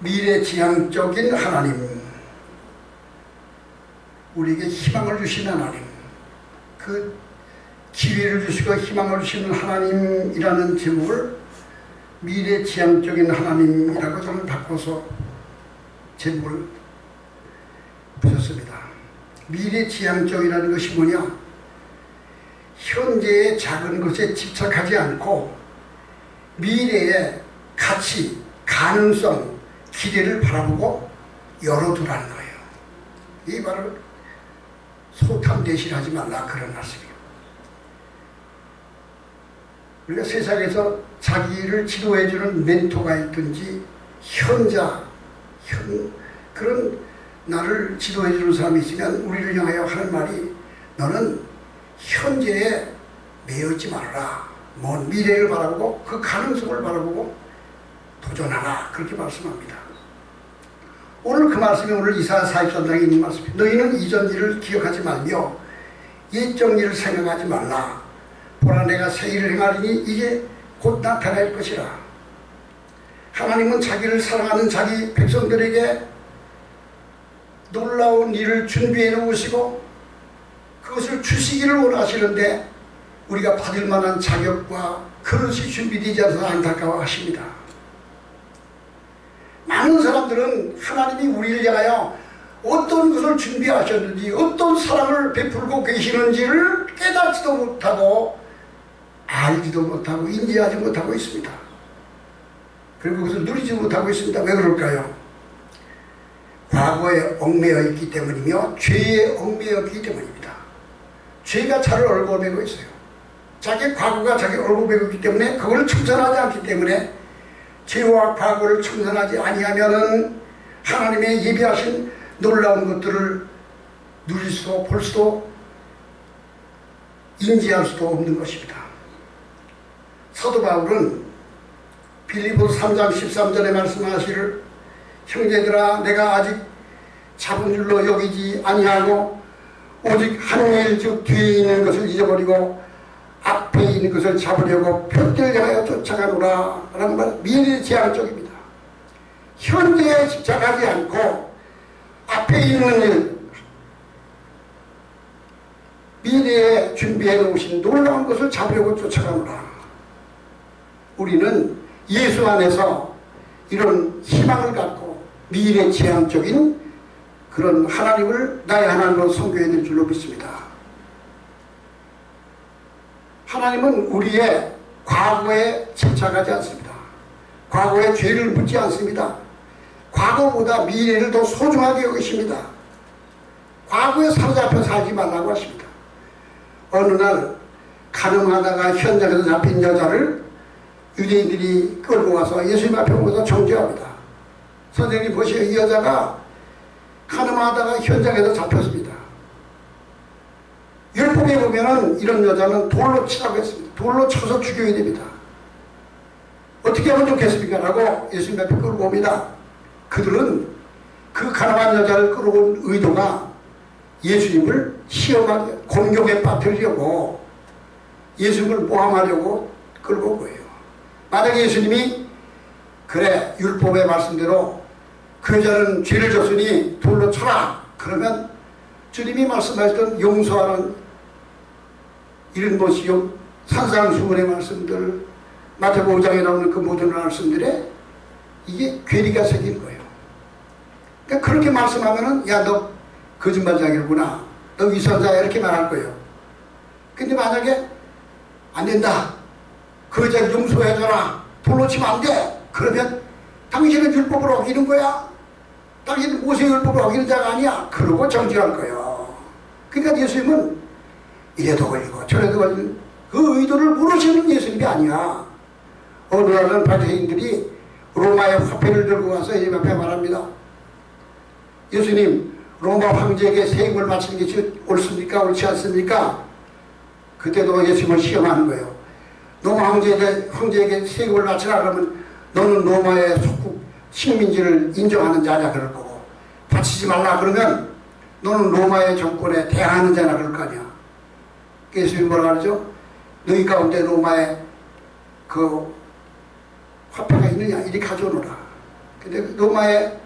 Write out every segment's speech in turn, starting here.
미래지향적인 하나님, 우리에게 희망을 주시는 하나님, 그 기회를 주시고 희망을 주시는 하나님이라는 제목을 미래지향적인 하나님이라고 저는 바꿔서 제목을 붙였습니다. 미래지향적이라는 것이 뭐냐? 현재의 작은 것에 집착하지 않고 미래의 가치, 가능성, 기대를 바라보고 열어두라는 거예요. 이 바로 소탐 대신하지 말라, 그런 말씀이에요. 우리가 세상에서 자기를 지도해주는 멘토가 있든지 그런 나를 지도해주는 사람이 있으면 우리를 향하여 하는 말이, 너는 현재에 매여있지 말아라. 먼 미래를 바라보고 그 가능성을 바라보고 도전하라, 그렇게 말씀합니다. 오늘 그 말씀이 오늘 이사야 43장에 있는 말씀입니다. 너희는 이전 일을 기억하지 말며 옛적 일을 생각하지 말라. 보라, 내가 새 일을 행하리니 이게 곧 나타날 것이라. 하나님은 자기를 사랑하는 자기 백성들에게 놀라운 일을 준비해 놓으시고 그것을 주시기를 원하시는데 우리가 받을 만한 자격과 그릇이 준비되지 않아서 안타까워하십니다. 많은 사람들은 하나님이 우리를 향하여 어떤 것을 준비하셨는지, 어떤 사랑을 베풀고 계시는지를 깨닫지도 못하고 알지도 못하고 인지하지 못하고 있습니다. 그리고 그것을 누리지 못하고 있습니다. 왜 그럴까요? 과거에 얽매여 있기 때문이며 죄에 얽매여 있기 때문입니다. 죄가 자를 얼굴매고 있어요. 자기 과거가 자기 얼굴매고 있기 때문에 그걸 청산하지 않기 때문에, 죄와 과거를 청산하지 아니하면은 하나님의 예비하신 놀라운 것들을 누릴 수도 볼 수도 인지할 수도 없는 것입니다. 사도 바울은 빌립보서 3장 13절에 말씀하시를, 형제들아, 내가 아직 잡은 줄로 여기지 아니하고 오직 한 일, 즉 뒤에 있는 것을 잊어버리고 앞에 있는 것을 잡으려고 표대를 향하여 쫓아가노라 라는 말, 미래지향적입니다. 현재에 집착하지 않고 앞에 있는 일, 미래에 준비해 놓으신 놀라운 것을 잡으려고 쫓아가노라. 우리는 예수 안에서 이런 희망을 갖고 미래지향적인 그런 하나님을 나의 하나님으로 섬겨야 될 줄로 믿습니다. 하나님은 우리의 과거에 집착하지 않습니다. 과거의 죄를 묻지 않습니다. 과거보다 미래를 더 소중하게 여기십니다. 과거에 사로잡혀 살지 말라고 하십니다. 어느 날 가늠하다가 현장에서 잡힌 여자를 유대인들이 끌고 가서 예수님 앞에 오면서 정죄합니다. 선생님 보시오, 이 여자가 가늠하다가 현장에서 잡혔습니다. 율법에 보면은 이런 여자는 돌로 치라고 했습니다. 돌로 쳐서 죽여야 됩니다. 어떻게 하면 좋겠습니까? 라고 예수님 앞에 끌고 옵니다. 그들은 그 가늠한 여자를 끌어온 의도가 예수님을 시험하게, 공격에 빠뜨리려고, 예수님을 모함하려고 끌고 온 거예요. 만약에 예수님이 그래, 율법의 말씀대로 그 여자는 죄를 졌으니 돌로 쳐라, 그러면 주님이 말씀하셨던 용서하는 이런 것이요, 산상수훈의 말씀들, 마태복음 5장에 나오는 그 모든 말씀들에 이게 괴리가 생긴 거예요. 그러니까 그렇게 말씀하면은, 야, 너 거짓말쟁이구나, 너 위선자야, 이렇게 말할 거예요. 근데 만약에 안 된다, 그 여자 용서해줘라, 돌로 치면 안 돼, 그러면 당신은 율법을 어기는 거야, 당신은 모세 율법을 어기는 자가 아니야, 그러고 정죄할 거예요. 그러니까 예수님은 이래도 걸리고 저래도 걸리는 그 의도를 모르시는 예수님이 아니야. 어느 날은 바리새인들이 로마의 화폐를 들고 와서 예수님 앞에 말합니다. 예수님, 로마 황제에게 세금을 바치는 것이 옳습니까? 옳지 않습니까? 그때도 예수님을 시험하는 거예요. 로마 황제에게 세금을 바치라 그러면 너는 로마의 속국 식민지를 인정하는 자냐 그럴 거고, 바치지 말라 그러면 너는 로마의 정권에 대항하는 자냐 그럴 거 아니야. 예수님이 뭐라 그러죠? 너희 가운데 로마의 그 화폐가 있느냐, 이리 가져오너라. 근데 로마의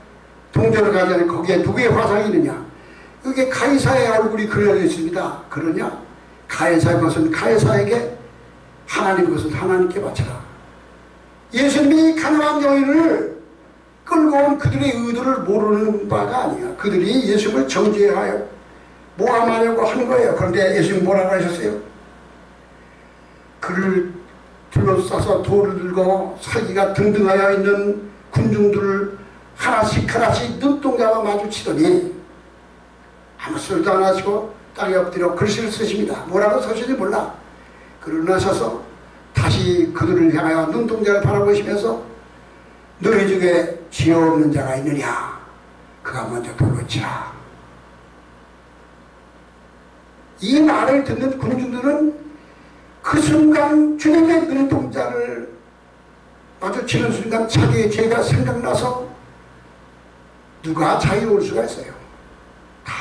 동전을 가져는 거기에 누구의 화상이 있느냐? 여기에 가이사의 얼굴이 그려져 있습니다. 그러냐? 가이사의 것은 가이사에게, 하나님 것은 하나님께 바쳐라. 예수님이 가나안 여인을 끌고 온 그들의 의도를 모르는 바가 아니야. 그들이 예수님을 정죄하여 모함하려고 하는 거예요. 그런데 예수님 뭐라고 하셨어요? 그를 둘러싸서 돌을 들고 사기가 등등하여 있는 군중들을 하나씩 하나씩 눈동자와 마주치더니 아무 소리도 안 하시고 땅에 엎드려 글씨를 쓰십니다. 뭐라고 쓰시는지 몰라. 그러나셔서 다시 그들을 향하여 눈동자를 바라보시면서 너희 중에 지혜 없는 자가 있느냐? 그가 먼저 돌로 치라. 이 말을 듣는 군중들은 그 순간 주님의 눈동자를 마주치는 순간 자기의 죄가 생각나서 누가 자유로울 수가 있어요. 다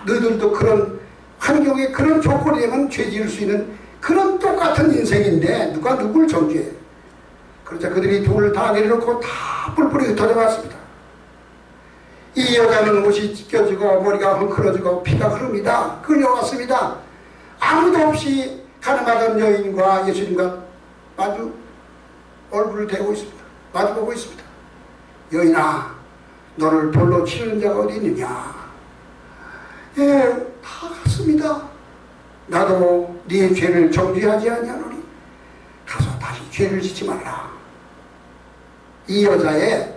너희들도 그런 환경에 그런 조건이 되면 죄 지을 수 있는 그런 똑같은 인생인데 누가 누굴 정죄해. 그러자 그들이 돌을 다 내려놓고 다 뿔뿔이 흩어져왔습니다. 이 여자는 옷이 찢겨지고 머리가 헝클어지고 피가 흐릅니다. 끌려왔습니다. 아무도 없이 가늠하던 여인과 예수님과 마주 얼굴을 대고 있습니다. 마주보고 있습니다. 여인아, 너를 돌로 치는 자가 어디 있느냐? 예, 다 갔습니다. 나도 네 죄를 정죄하지 아니하노니 가서 다시 죄를 짓지 말라. 이 여자의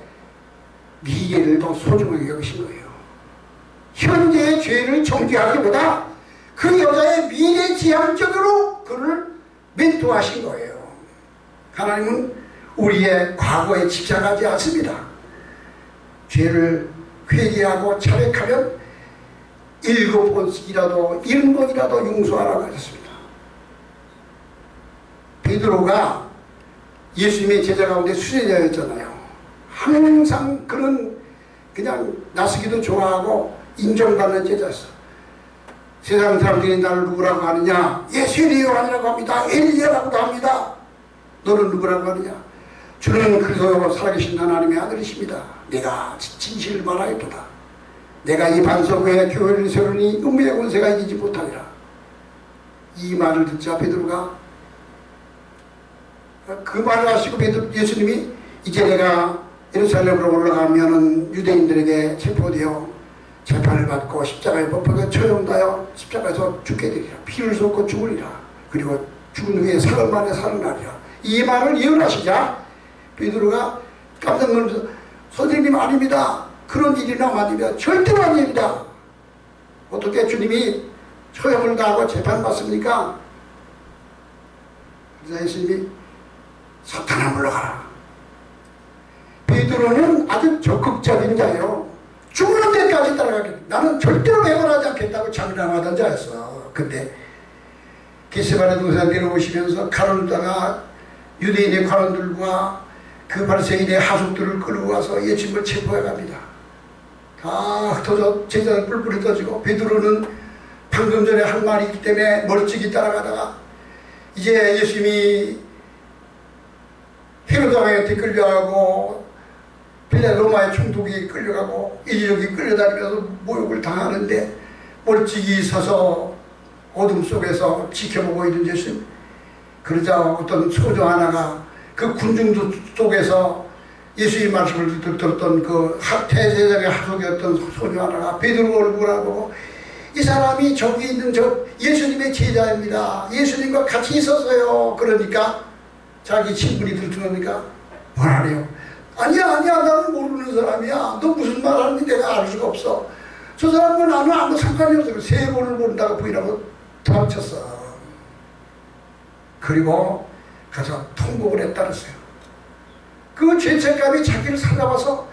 미래를 더 소중하게 여기신 거예요. 현재의 죄를 정죄하기보다 그 여자의 미래 지향적으로 그를 멘토하신 거예요. 하나님은 우리의 과거에 집착하지 않습니다. 죄를 회개하고 자백하면 7번씩이라도 70번이라도 용서하라고 하셨습니다. 베드로가 예수님의 제자 가운데 수제자였잖아요. 항상 그는 그냥 나서기도 좋아하고 인정받는 제자였어. 세상 사람들이 나를 누구라고 하느냐? 예수의 요한이라고 합니다. 엘리야라고도 합니다. 너는 누구라고 하느냐? 주는 그리스도 살아계신 하나님의 아들이십니다. 내가 진실을 말하였도다. 내가 이 반석 외에 교회를 세우니 음부의 권세가 이기지 못하리라. 이 말을 듣자 베드로가 그 말을 하시고 예수님이 이제 내가 예루살렘으로 올라가면은 유대인들에게 체포되어 재판을 받고 십자가에 못 박혀 처형되어 십자가에서 죽게 되리라. 피를 쏟고 죽으리라. 그리고 죽은 후에 사흘 만에 살아나리라. 이 말을 예언하시자 베드로가 깜짝 놀라서 선생님 아닙니다. 그런 일이나 아니면 절대로 아닙니다. 어떻게 주님이 처형을 당하고 재판받습니까? 그래서 예수님이 사탄아 물러가라. 베드로는 아주 적극적인 자예요. 죽는 데까지 따라가겠다. 나는 절대로 배반하지 않겠다고 장담하던 자였어. 근데 겟세마네 동산 내려오시면서 가론다가 유대인의 관원들과 그 바리새인의 하속들을 끌고 와서 예수님을 체포해 갑니다. 다 흩어져 제자들 뿔뿔이 흩어지고 베드로는 방금 전에 한 말이 있기 때문에 멀찍이 따라가다가 이제 예수님이 헤로드 왕한테 끌려가고 빌라 로마의 총독이 끌려가고 이리저리 끌려다니면서 모욕을 당하는데 멀찍이 서서 어둠 속에서 지켜보고 있는 예수님. 그러자 어떤 소녀 하나가 그 군중 속에서 예수의 말씀을 들었던 그 대제사장의 하속이었던 소녀 하나가 베드로 얼굴을 보고 이 사람이 저기 있는 저 예수님의 제자입니다. 예수님과 같이 있었어요. 그러니까 자기 친구들이 들으니까 뭐라래요? 아니야 나는 모르는 사람이야. 너 무슨 말 하는지 내가 알 수가 없어. 저 사람과 나는 아무 상관이 없어. 세 번을 모른다고 부인하고 도망쳤어. 그리고 가서 통곡을 했다랬어요. 그 죄책감이 자기를 찾아와서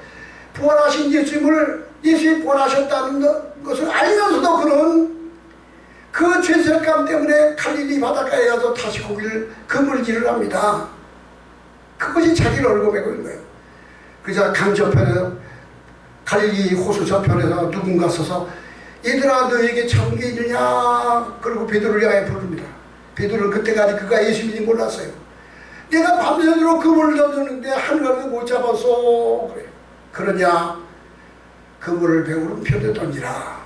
부활하신 예수님이 부활하셨다는 것을 알면서도 그는 그 죄책감 때문에 갈릴리 바닷가에 가서 다시 고기를 그물질을 합니다. 그것이 자기를 얽어매고 있는 거예요. 그래서 강 저편에서 갈릴리 호수 저편에서 누군가 서서 얘들아 너에게 잡은 게 있느냐? 그리고 베드로를 향해 부릅니다. 베드로는 그때까지 그가 예수님인지 몰랐어요. 내가 밤새도록 그물을 던졌는데 한 걸음도 못 잡았어. 그래. 그러냐 그물을 배우는 편되던지라.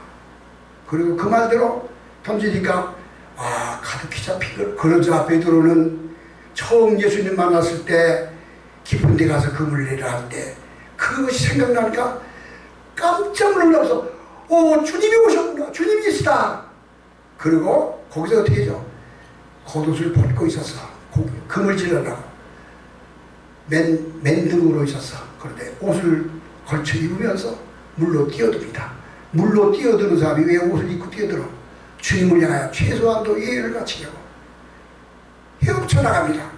그리고 그 말대로 던지니까 가득히 잡히고. 그러자 베드로는 처음 예수님 만났을 때 깊은 데 가서 그물을 내려 할 때 그것이 생각나니까 깜짝 놀라서 주님이 오셨구나, 주님이 계시다. 그리고 거기서 어떻게 해죠? 겉옷을 벗고 있었어. 그물질하려고 맨등으로 있었어. 그런데 옷을 걸쳐 입으면서 물로 뛰어듭니다. 물로 뛰어드는 사람이 왜 옷을 입고 뛰어들어? 주님을 향하여 최소한도 예의를 갖추려고 헤엄쳐 나갑니다.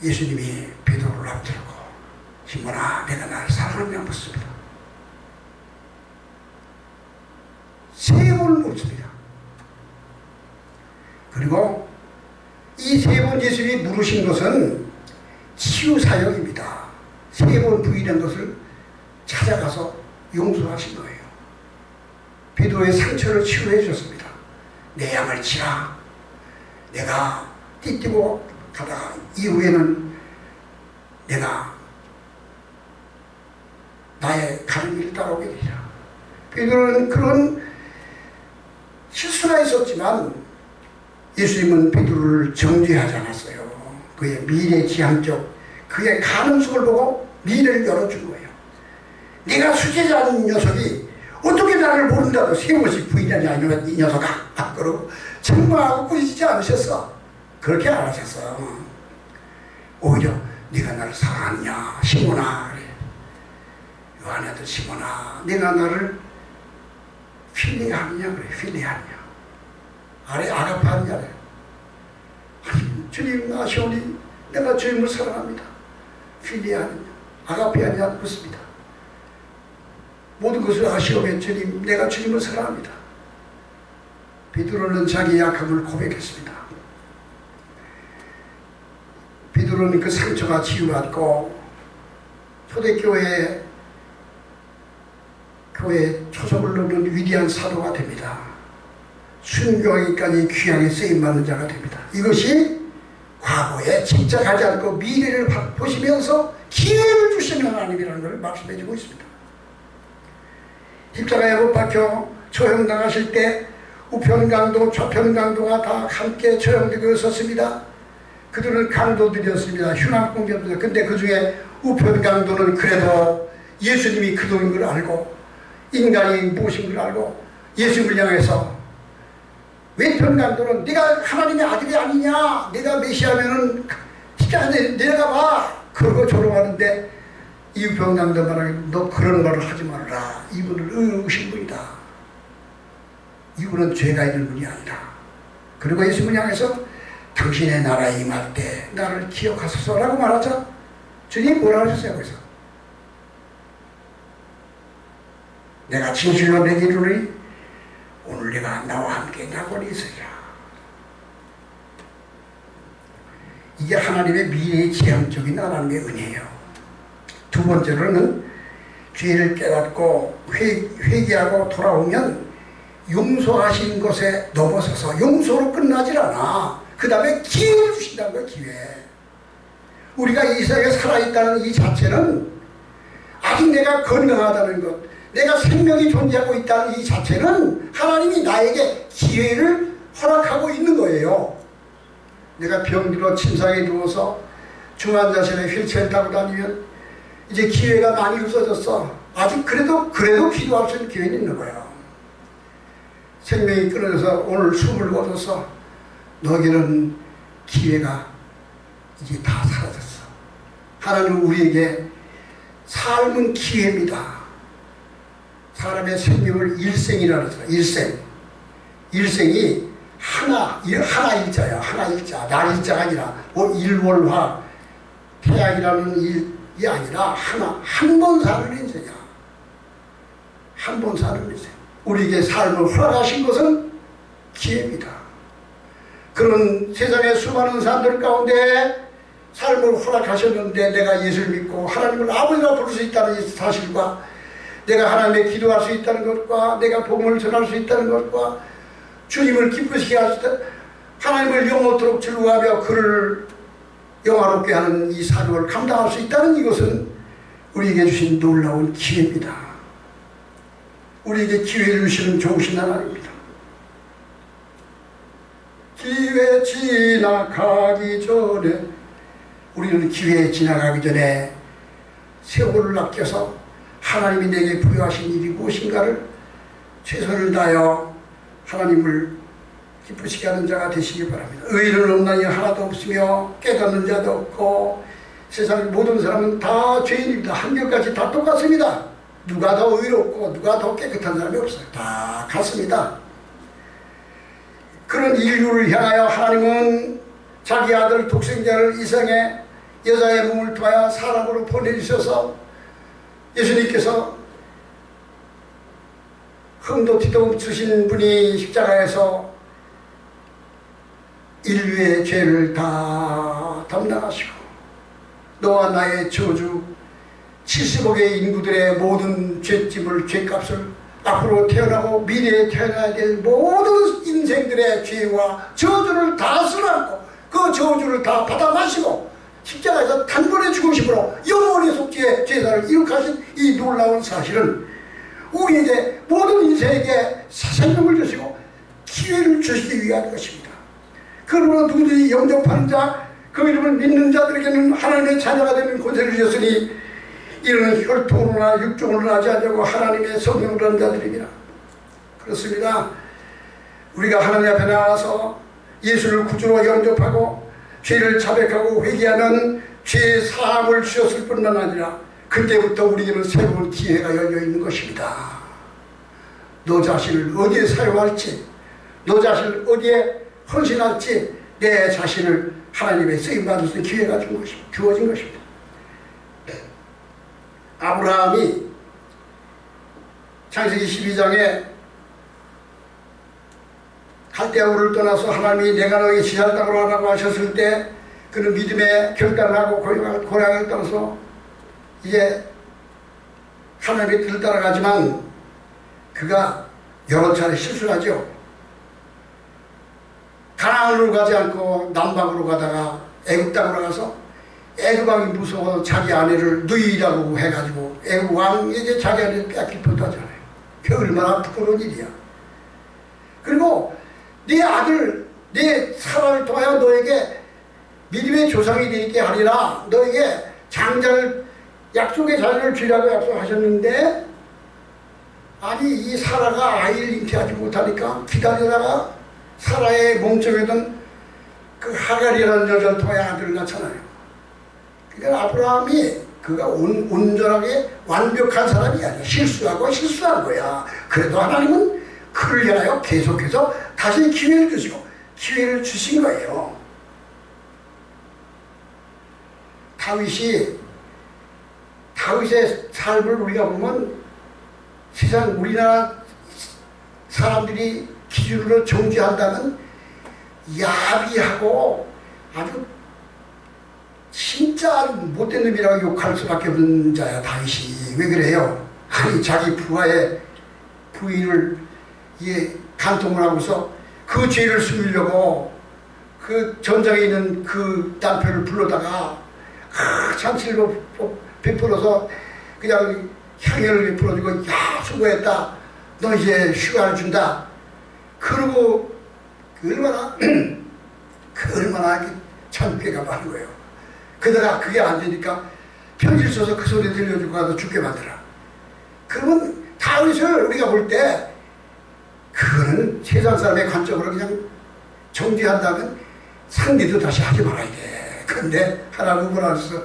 예수님이 베드로를 앞들고 시몬아 내가 나를 사랑하냐 묻습니다. 3번을 묻습니다. 그리고 이 3번 예수님이 물으신 것은 치유사역입니다. 3번 부인한 것을 찾아가서 용서하신 거예요. 베드로의 상처를 치유해 주셨습니다. 내 양을 치라. 내가 띠띠고 가다가 이후에는 내가 나의 가는 길을 따라오게 되리라. 베드로는 그런 실수가 있었지만 예수님은 베드로를 정죄하지 않았어요. 그의 미래지향적 그의 가능성을 보고 미래를 열어준 거예요. 네가 수제자는 녀석이 어떻게 나를 모른다고 3번씩 부인하냐 이 녀석아. 그러고 책망하고 꾸짖지 않으셨어. 그렇게 안 하셨어요. 오히려 네가 나를 사랑하느냐 시몬아. 그래. 요한의 아들 시몬아 네가 나를 필리하느냐 그래. 필리하느냐 아래 아가파느냐 그래. 아니 주님 아시오니 내가 주님을 사랑합니다. 필리하느냐 아가페하느냐 묻습니다. 모든 것을 아시오면 주님 내가 주님을 사랑합니다. 베드로는 자기 약함을 고백했습니다. 베드로는 그 상처가 치유받고 초대교회 초석을 놓는 위대한 사도가 됩니다. 순교하기까지 귀하게 쓰임받는 자가 됩니다. 이것이 과거에 집착하지 않고 미래를 보시면서 기회를 주시는 하나님이라는 걸 말씀해 주고 있습니다. 십자가에 못 박혀 처형당하실 때 우편강도 좌편강도가 다 함께 처형되고 있었습니다. 그들은 강도들이었습니다. 흉악공격들. 근데 그 중에 우편강도는 그래도 예수님이 그동인 걸 알고 인간이 무엇인 걸 알고 예수님을 향해서 왼편강도는 네가 하나님의 아들이 아니냐, 네가 메시아면은 십자가에 내려가봐 그러고 조롱하는데 이 우편강도 말하기 너 그런 말을 하지 말라. 이분은 의로우신 분이다. 이분은 죄가 있는 분이 아니라. 그리고 예수님을 향해서 당신의 나라에 임할 때 나를 기억하소서라고 말하자 주님이 뭐라 하셨어요? 거기서 내가 진실로 내게 이르노니 오늘 내가 나와 함께 낙원에 있으리라. 이게 하나님의 미래의 지향적인 하나님의 은혜예요. 두 번째로는 죄를 깨닫고 회개하고 돌아오면 용서하신 것에 넘어서서 용서로 끝나질 않아. 그 다음에 기회를 주신다는 거예요. 기회. 우리가 이 세상에 살아있다는 이 자체는 아직 내가 건강하다는 것, 내가 생명이 존재하고 있다는 이 자체는 하나님이 나에게 기회를 허락하고 있는 거예요. 내가 병들어 침상에 누워서 중환자실에 휠체어를 타고 다니면 이제 기회가 많이 없어졌어. 아직 그래도 기도할 수 있는 기회는 있는 거예요. 생명이 끊어져서 오늘 숨을 거뒀어. 너에게는 기회가 이제 다 사라졌어. 하나님은 우리에게 삶은 기회입니다. 사람의 생명을 일생이라고 하잖아요. 일생이 하나 일자야. 하나 일자. 날 일자가 아니라 일월화 태양이라는 일이 아니라 한 번 사는 인생이야. 한 번 사는 인생. 우리에게 삶을 허락하신 것은 기회입니다. 그런 세상의 수많은 사람들 가운데 삶을 허락하셨는데 내가 예수를 믿고 하나님을 아버지라 부를 수 있다는 사실과 내가 하나님께 기도할 수 있다는 것과 내가 복음을 전할 수 있다는 것과 주님을 기쁘시게 할 수 있다, 하나님을 영원토록 즐거워하며 그를 영화롭게 하는 이 사명을 감당할 수 있다는 이것은 우리에게 주신 놀라운 기회입니다. 우리에게 기회를 주시는 좋으신 하나님입니다. 기회 지나가기 전에, 우리는 기회 지나가기 전에 세월을 아껴서 하나님이 내게 부여하신 일이 무엇인가를 최선을 다하여 하나님을 기쁘시게 하는 자가 되시기 바랍니다. 의인은 없나니 하나도 없으며 깨닫는 자도 없고 세상의 모든 사람은 다 죄인입니다. 한결같이 다 똑같습니다. 누가 더 의롭고 누가 더 깨끗한 사람이 없어요. 다 같습니다. 그런 인류를 향하여 하나님은 자기 아들 독생자를 이 세상에 여자의 몸을 통하여 사람으로 보내주셔서 예수님께서 흠도 티도 없으신 분이 십자가에서 인류의 죄를 다 담당하시고 너와 나의 저주 70억의 인구들의 모든 죄짐을, 죄값을 앞으로 태어나고 미래에 태어나야 될 모든 인생들의 죄와 저주를 다 쓰라고 그 저주를 다 받아 마시고 십자가에서 단번에 죽으심으로 영원히 속죄의 제사를 이룩하신 이 놀라운 사실은 우리에게 모든 인생에게 생명을 주시고 기회를 주시기 위한 것입니다. 그러므로 누구든지 영접하는 자, 그 이름을 믿는 자들에게는 하나님의 자녀가 되는 권세를 주셨으니 이는 혈통으로나 육종으로나 하지 않냐고 하나님의 성령으로 한 자들입니다. 그렇습니다. 우리가 하나님 앞에 나와서 예수를 구주로 영접하고 죄를 자백하고 회개하면 죄 사함을 주셨을 뿐만 아니라 그때부터 우리에게는 새로운 기회가 열려있는 것입니다. 너 자신을 어디에 사용할지, 너 자신을 어디에 헌신할지 내 자신을 하나님의 쓰임받을 수 있는 기회가 주어진 것입니다. 아브라함이 창세기 12장에 갈대아우를 떠나서 하나님이 내가 너에게 지할 땅으로 하라고 하셨을 때 그는 믿음에 결단하고 고향을 떠나서 이제 하나님의 뜻을 따라가지만 그가 여러 차례 실수를 하죠. 가나안으로 가지 않고 남방으로 가다가 애굽 땅으로 가서 애굽 왕이 무서워서 자기 아내를 누이라고 해가지고 애굽 왕에게 자기 아내를 뺏길 뻔도 하잖아요. 그게 얼마나 부끄러운 일이야. 그리고 네 아들, 네 사람을 통하여 너에게 믿음의 조상이 되게 하리라. 너에게 장자를, 약속의 자녀를 주라고 약속하셨는데 아니 이 사라가 아이를 잉태하지 못하니까 기다리다가 사라의 몸속에던 그 하갈이라는 여자를 통해 아들을 낳잖아요. 그러니까 아브라함이 그가 온전하게 완벽한 사람이 아니야. 실수한 거야. 그래도 하나님은 그를 향하여 계속해서 다시 기회를 주시고 기회를 주신 거예요. 다윗의 삶을 우리가 보면 세상 우리나라 사람들이 기준으로 정죄한다면 야비하고 아주 진짜 못된 놈이라고 욕할 수밖에 없는 자야. 다윗이 왜 그래요? 아니 자기 부하의 부인을 간통을 하고서 그 죄를 숨기려고 그 전장에 있는 그 남편을 불러다가 잔치를 베풀어서 그냥 향연을 베풀어주고 야 수고했다, 너 이제 휴가를 준다. 그러고 얼마나 참깨가 많은 거예요. 그러다가 그게 안 되니까 편지를 써서 그 소리 들려주고 가서 죽게 만들어. 그러면 다윗을 우리가 볼 때 그거는 세상 사람의 관점으로 그냥 정죄한다면 상대도 다시 하지 말아야 돼. 그런데 하나님은 뭐라 했어?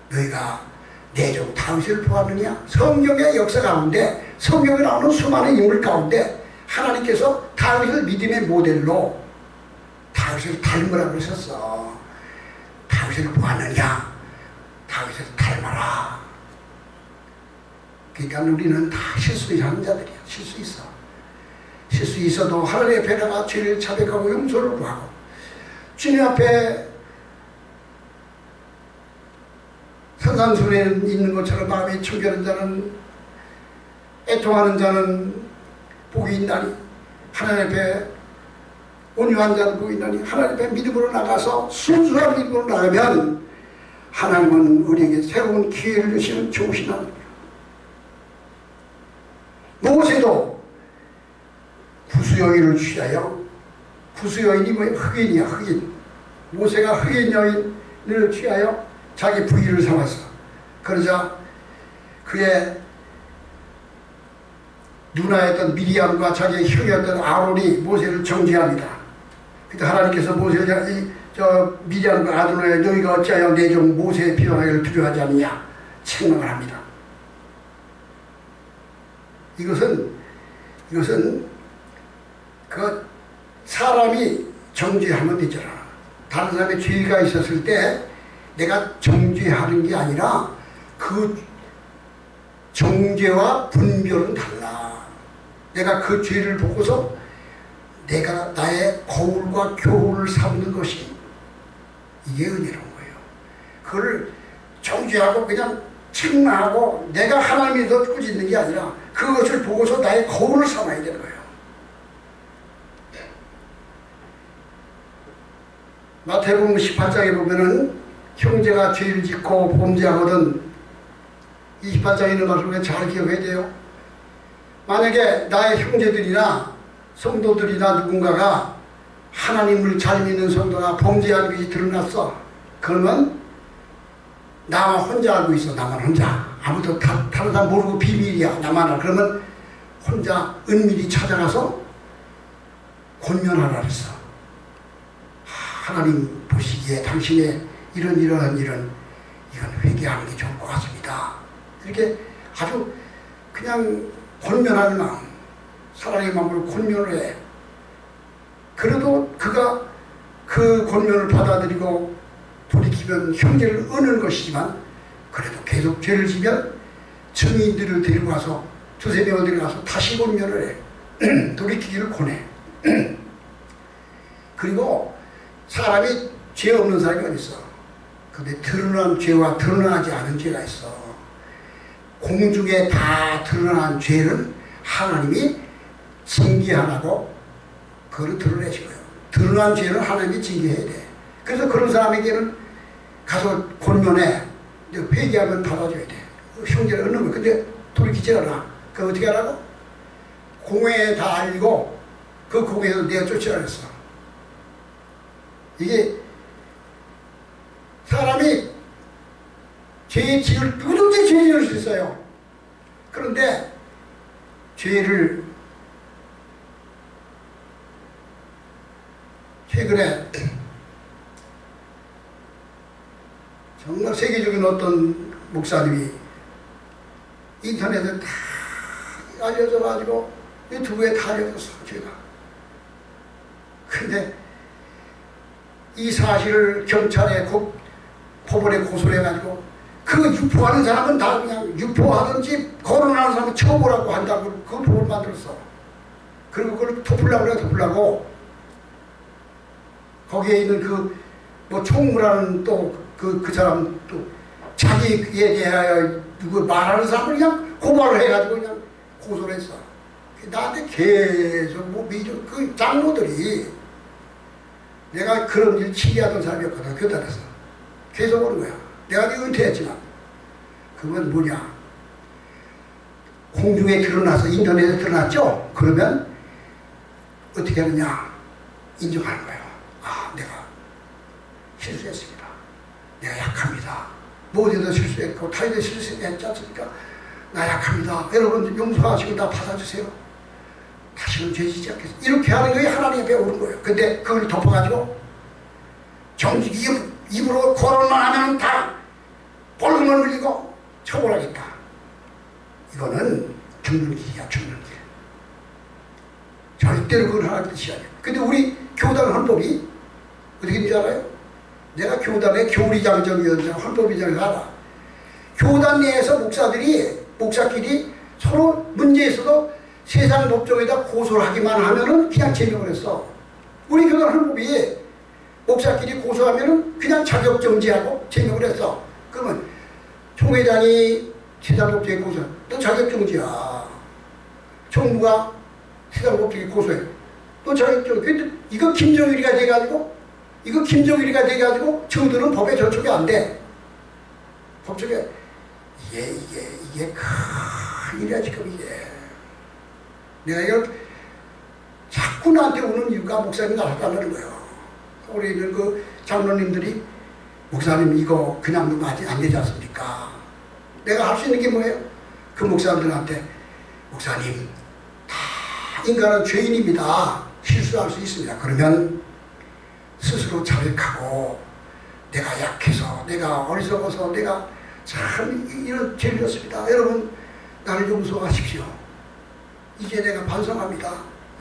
너희가 내 종 다윗을 보았느냐? 성경의 역사 가운데, 성경에 나오는 수많은 인물 가운데 하나님께서 다윗을 믿음의 모델로 다윗을 닮으라고 하셨어. 다윗을 보았느냐? 다윗을 닮아라. 그러니까 우리는 다 실수하는 자들이야. 실수 있어. 실수 있어도 하나님 앞에 나가 죄를 자백하고 용서를 구하고 주님 앞에 산상순에 있는 것처럼 마음이 청결한 자는, 애통하는 자는 복이 있나니 하나님 앞에 온유한 자는 복이 있나니 하나님의 믿음으로 나가서 순수한 믿음으로 나가면 하나님은 우리에게 새로운 기회를 주시는 좋으신 하나님이에요. 모세도 구수 여인을 취하여, 구수 여인이 뭐예요? 흑인이야, 흑인. 모세가 흑인 여인을 취하여 자기 부인을 삼았어. 그러자 그의 누나였던 미리암과 자기의 형이었던 아론이 모세를 정죄합니다. 그때 하나님께서 모세를 미리암과 아론에 너희가 어찌하여 내 종 모세의 비방하기를 두려워하지 않느냐 책망을 합니다. 이것은 그 사람이 정죄하면 되잖아. 다른 사람의 죄가 있었을 때 내가 정죄하는 게 아니라 그 정죄와 분별은 달라. 내가 그 죄를 보고서 내가 나의 거울과 교훈을 삼는 것이 이게 은혜로운 거예요. 그걸 정죄하고 그냥 책망하고 내가 하나님이 더 꾸짖는 게 아니라 그것을 보고서 나의 거울을 삼아야 되는 거예요. 마태복음 18장에 보면은 형제가 죄를 짓고 범죄하거든, 28장에 있는 말씀을 잘 기억해야 돼요. 만약에 나의 형제들이나 성도들이나 누군가가 하나님을 잘 믿는 성도가 범죄하는 것이 드러났어. 그러면 나만 혼자 알고 있어. 나만 혼자. 아무도 다른 사람 모르고 비밀이야. 나만 알아. 그러면 혼자 은밀히 찾아가서 권면하라 그랬어. 하나님 보시기에 당신의 이런 이건 회개하는 게 좋을 것 같습니다. 이렇게 아주 그냥 권면하는 마음, 사랑의 마음으로 권면을 해. 그래도 그가 그 권면을 받아들이고 돌이키면 형제를 어는 것이지만, 그래도 계속 죄를 지면 증인들을 데리고 가서 두세 명을 데리고 가서 다시 권면을 해. 돌이키기를 권해. 그리고 사람이 죄 없는 사람이 어디 있어? 근데 드러난 죄와 드러나지 않은 죄가 있어. 공중에 다 드러난 죄는 하나님이 징계하라고 그걸 드러내시고요. 드러난 죄는 하나님이 징계해야 돼. 그래서 그런 사람에게는 가서 권면해. 회개하면 받아줘야 돼. 형제를 얻는 거야. 근데 돌이키지 않아. 그거 어떻게 하라고? 공회에 다 알리고 그 공회에서 내가 쫓으라 그랬어. 이게 사람이 누구든지 죄 지을 수 있어요. 그런데 죄를 최근에 정말 세계적인 어떤 목사님이 인터넷에 다 알려져 가지고 유튜브에 다 알려졌어. 제가. 근데 이 사실을 경찰에 법원에 고소를 해가지고 그 유포하는 사람은 다 그냥 유포하든지 거론하는 사람은 처벌하고 한다고 그 법을 만들었어. 그리고 그걸 덮으려고 거기에 있는 뭐 총무라는 또 그 사람 또 자기에 대하여 누구 말하는 사람을 그냥 고발을 해가지고 그냥 고소를 했어. 나한테 계속 그 장로들이 내가 그런 일 치기하던 사람이었거든. 교단에서 계속 오는 거야. 내가 은퇴했지만 그건 뭐냐, 공중에 드러나서 인터넷에 드러났죠. 그러면 어떻게 하느냐, 인정하는 거예요. 아, 내가 실수했습니다. 내가 약합니다. 모두도 실수했고 타인도 실수했지 않습니까? 나 약합니다. 여러분 용서하시고 나 받아주세요. 다시는 죄 짓지 않겠습니다. 이렇게 하는 거에 하나님이 배우는 거예요. 근데 그걸 덮어가지고 정직히 입으로 거론만 하면 다 벌금을 물리고 처벌하겠다. 이거는 죽는 길이야, 죽는 길. 절대로 그걸 하는 뜻이 아니에요. 근데 우리 교단 헌법이 어떻게 되는지 알아요? 내가 교단의 교리장정위원장 헌법위원장을 알아. 교단 내에서 목사끼리 서로 문제 있어도 세상 법정에다 고소를 하기만 하면은 그냥 제명을 했어. 우리 교단 헌법이 목사끼리 고소하면은 그냥 자격정지하고 제명을 했어. 그러면 총회장이 세상 법정에 고소해. 너 자격정지야. 총무가 세상 법정에 고소해. 또 근데 이거 김정일이가 돼가지고 저들은 법에 저촉이 안 돼. 법적에 이게 큰일이야 지금 이게. 내가 이걸 자꾸 나한테 오는 이유가 목사님 나왔다는 거예요. 우리 있는 그 장로님들이 목사님 이거 그냥 두면 안 되지 않습니까? 내가 할 수 있는 게 뭐예요? 그 목사님들한테 목사님 다 인간은 죄인입니다. 실수할 수 있습니다. 그러면 스스로 자백하고 내가 약해서 내가 어리석어서 내가 참 이런 죄를 졌습니다. 여러분 나를 용서하십시오. 이제 내가 반성합니다.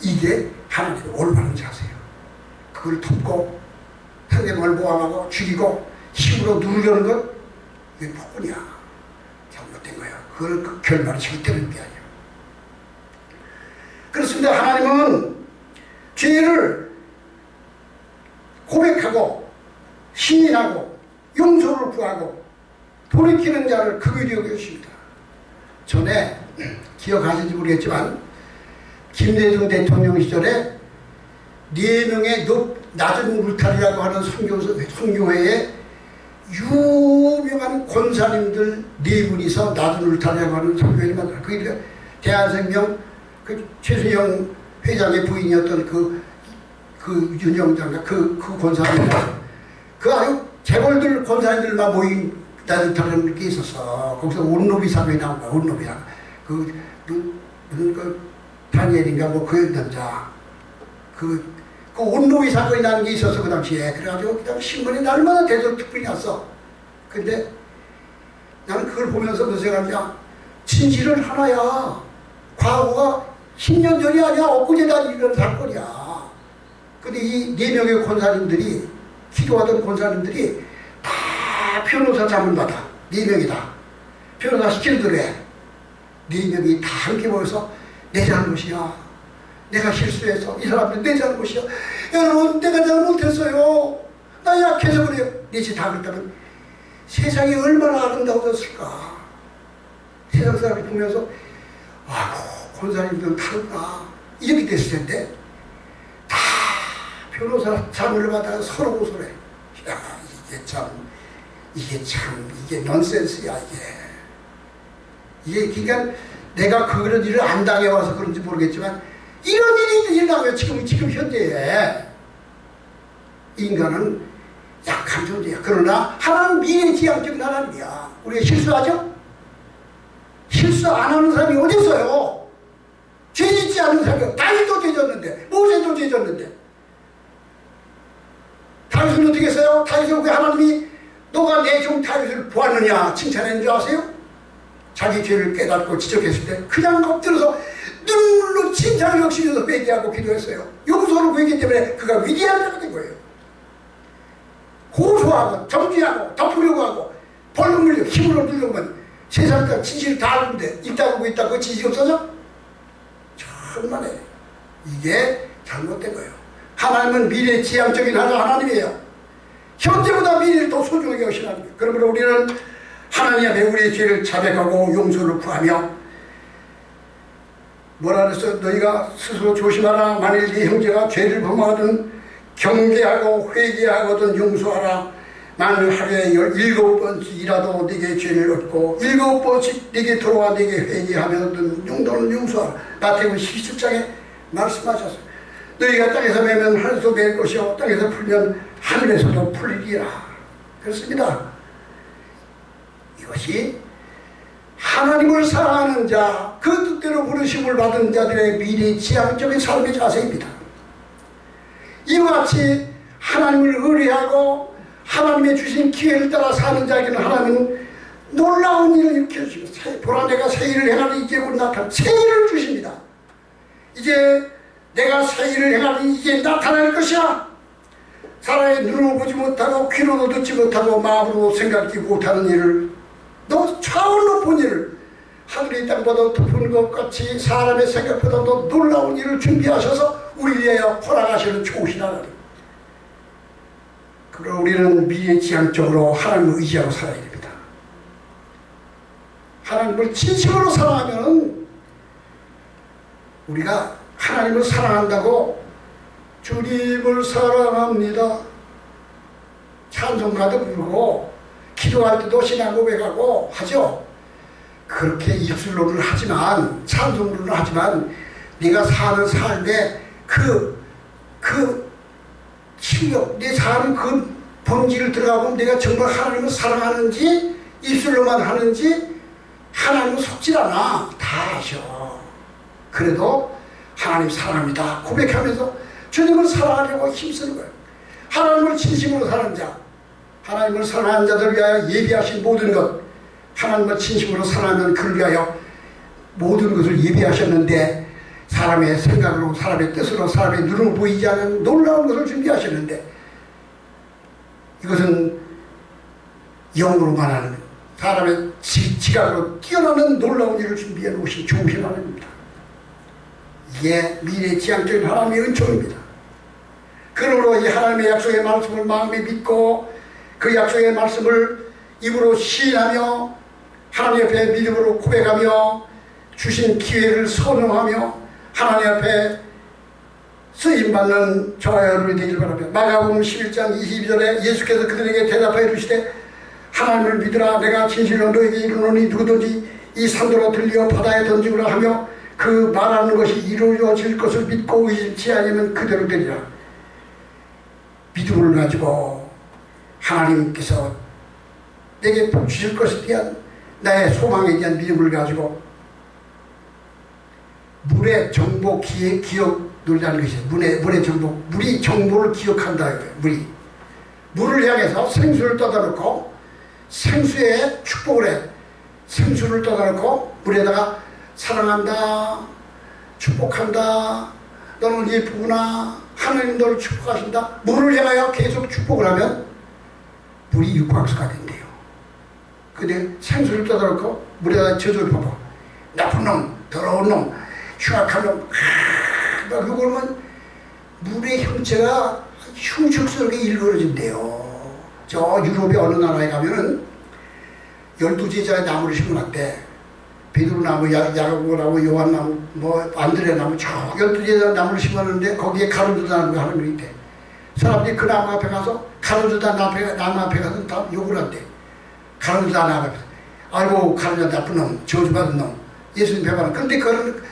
이게 하나님의 올바른 자세예요. 그걸 돕고 상대방을 모함하고 죽이고 힘으로 누르려는 것 이게 폭군이야. 잘못된 거야. 그걸 그 결말을 절대는 게 아니에요. 그렇습니다. 하나님은 죄를 고백하고 시인하고 용서를 구하고 돌이키는 자를 극률히 여기십니다. 전에 기억하시는지 모르겠지만 김대중 대통령 시절에 4명의 낮은 울타리라고 하는 선교회에 유명한 권사님들 4분이서 낮은 울타리라고 하는 선교회를 만들어. 그게 대한생명 그 최수영 회장의 부인이었던 그 윤영장가 그 권사님 그 아주 재벌들 권사님들만 모인 낮은 울타리라는 게 있었어. 거기서 온노비 사건이 나온 거야. 온노비 사건. 무슨 다니엘인가 그 남자 그 온노비 사건이 나는 게 있었어 그 당시에. 그래가지고 그다음 신문에 날마다 대절특필이 났어. 근데 나는 그걸 보면서 무슨 생각이냐, 진실은 하나야. 과거가 10년 전이 아니야. 엊그제다 이런 사건이야. 근데 이 4명의 권사님들이 기도하던 권사님들이 다 변호사 자문받아. 4명이 다 변호사 시키는 대로 해. 4명이 다 함께 모여서 내 잘못이야. 내가 실수해서 이 사람들 내 잘못이야. 여러분 내가 잘못했어요. 나 약해서 그래요. 넷이 다 그랬다면 세상이 얼마나 아름다워졌을까. 세상 사람이 보면서 아이고 권사님들은 다르구나 이렇게 됐을 텐데 다 변호사 자문을 받아서 서로 고소해. 야 이게 넌센스야 이게 그러니까 내가 그런 일을 안 당해와서 그런지 모르겠지만 이런 일이 일어나고요. 지금 현재에 인간은 약한 존재야. 그러나 하나는 미래지향적인 하나님이야. 우리가 실수하죠? 실수 안 하는 사람이 어디 있어요? 죄 짓지 않는 사람이 다윗도 죄 졌는데 모세도 죄 졌는데 다윗은 어떻게 했어요? 다윗은 왜 하나님이 너가 내 종 다윗을 보았느냐 칭찬했는 줄 아세요? 자기 죄를 깨닫고 지적했을 때 그냥 엎드려서 눈물로 칭찬을 역시면서 회개하고 기도했어요. 용서를 구했기 때문에 그가 위대한 자가 된 거예요. 고소하고 정죄하고 덮으려고 하고 벌금 물려 힘으로 누르면 세상 다 진실을 다 아는데 있다고 있다고 그 지식이 없어져? 천만에 이게 잘못된 거예요. 하나님은 미래지향적인 하나님이에요. 현재보다 미래를 더 소중하게 여기시는 하나님이에요. 그러므로 우리는 하나님 앞에 우리의 죄를 자백하고 용서를 구하며 뭐라 그랬어? 너희가 스스로 조심하라. 만일 네 형제가 죄를 범하거든 경계하고 회개하거든 용서하라. 만일 하루에 17번씩이라도 네게 죄를 얻고 7번씩 네게 돌아와 네게 회개하면은 너는 용서하라. 마태복음 17장에 말씀하셨어요. 너희가 땅에서 매면 하늘에서 맬 것이요 땅에서 풀면 하늘에서도 풀리리라. 그렇습니다. 이것이 하나님을 사랑하는 자, 그 뜻대로 부르심을 받은 자들의 미래지향적인 삶의 자세입니다. 이와 같이 하나님을 의뢰하고 하나님의 주신 기회를 따라 사는 자에게는 하나님은 놀라운 일을 일으켜주시고 보라 내가 새 일을 행하는 이제 곧 나타날 새 일을 주십니다. 이제 내가 새 일을 행하는 이제 나타날 것이야. 사람의 눈으로 보지 못하고 귀로도 듣지 못하고 마음으로 생각지 못하는 일을 너 차원로 본 일을 하늘의 땅보다 덮은 것 같이 사람의 생각보다 더 놀라운 일을 준비하셔서 우리 위하여 허락하시는 좋으신 하나님. 그러나 우리는 미래지향적으로 하나님을 의지하고 살아야 됩니다. 하나님을 진심으로 사랑하면 우리가 하나님을 사랑한다고 주님을 사랑합니다. 찬송가도 부르고 기도할 때도 신앙 고백하고 하죠. 그렇게 입술로는 하지만, 찬송으로는 하지만 네가 사는 삶에 그 실력, 내 사는 그 본질을 들어가보면 내가 정말 하나님을 사랑하는지 입술로만 하는지 하나님은 속질 않아. 다 아셔. 그래도 하나님 사랑합니다 고백하면서 주님을 사랑하려고 힘쓰는 거예요. 하나님을 진심으로 사랑하는 자, 하나님을 사랑하는 자들 위하여 예비하신 모든 것, 하나님을 진심으로 사랑하면 그를 위하여 모든 것을 예비하셨는데, 사람의 생각으로, 사람의 뜻으로, 사람의 눈으로 보이지 않는 놀라운 것을 준비하셨는데, 이것은 영으로만 하는, 사람의 지각으로 뛰어나는 놀라운 일을 준비해 놓으신 좋으신 하나님입니다. 이게 미래지향적인 하나님의 은총입니다. 그러므로 이 하나님의 약속의 말씀을 마음에 믿고 그 약속의 말씀을 입으로 시인하며 하나님 앞에 믿음으로 고백하며 주신 기회를 선언하며 하나님 앞에 쓰임받는 저와 여러분이 되길 바랍니다. 마가복음 11장 22절에 예수께서 그들에게 대답하여 이르시되 하나님을 믿으라. 내가 진실로 너에게 이르노니 누구든지 이 산도로 들려 바다에 던지거라 하며 그 말하는 것이 이루어질 것을 믿고 의심치 않으면 그대로 되리라. 믿음을 가지고 하나님께서 내게 주실 것에 대한 나의 소망에 대한 믿음을 가지고 물의 정보 기억 놀라는 것이 물의 정보, 물이 정보를 기억한다. 물을 향해서 생수를 떠다놓고 생수에 축복을 해. 생수를 떠다놓고 물에다가 사랑한다, 축복한다, 너는 예쁘구나, 하나님 너를 축복하신다. 물을 향하여 계속 축복을 하면 물이 육광수가 된대요. 근데 생수를 떠다놓고 물에다 저주를 퍼부. 나쁜 놈, 더러운 놈, 흉악한 놈, 막 그러면 물의 형체가 흉측스럽게 일그러진대요. 저 유럽의 어느 나라에 가면은 12제자의 나무를 심어놨대. 베드로나무, 야고보나무, 요한나무, 안드레나무, 저 12제자 나무를 심었는데 거기에 가로주다나무가 하는 게 있대. 사람들이 그 나무 앞에 가서 가로주다 나무 앞에 가서 다 욕을 한대. 가로주다 나무 앞에. 아이고 가로주다 나쁜 놈, 저주받은 놈, 예수님 배반은. 그런데 그런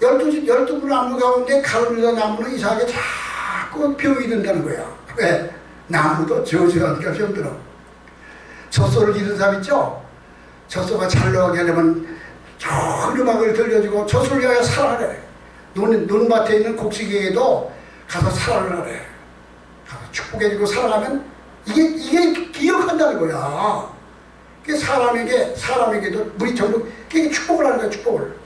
12 나무 가운데 가로주다 나무는 이상하게 자꾸 병이 든다는 거야. 왜? 나무도 저주하니까 병들어. 젖소를 기른 사람 있죠? 젖소가 잘 나오게 하려면 좋은 음악을 들려주고 젖소를 위하여 살아래. 논밭에 있는 곡식에도 가서 살아래. 가서 축복해주고 살아가면 이게 기억한다는 거야. 그게 사람에게도 물이 전부 그게 축복을 하는 거야. 축복을.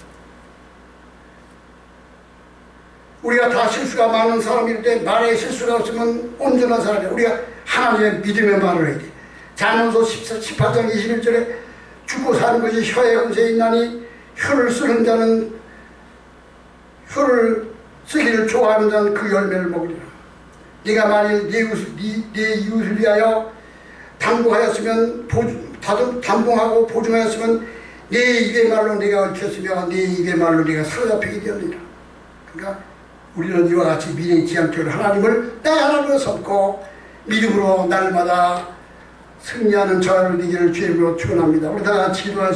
우리가 다 실수가 많은 사람일 때 말에 실수가 없으면 온전한 사람이야. 우리가 하나님의 믿음의 말을 해야 돼. 잠언서 18장 21절에 죽고 사는 것이 혀의 은세에 있나니 혀를 쓰는 자는 혀를 쓰기를 좋아하는 자는 그 열매를 먹으리라. 네가 만일 네 이웃을 위하여 당부하였으면 담봉하고 보증하였으면 네 입의 말로 네가 얽혔으며 네 입의 말로 네가 사로잡히게 되었느니라. 그러니까 우리는 이와 같이 미래지향적으로 하나님을 내 하나님으로 삼고 믿음으로 날마다 승리하는 저를 되기를 주님으로 축원합니다. 우리 다 같이 기도하시죠.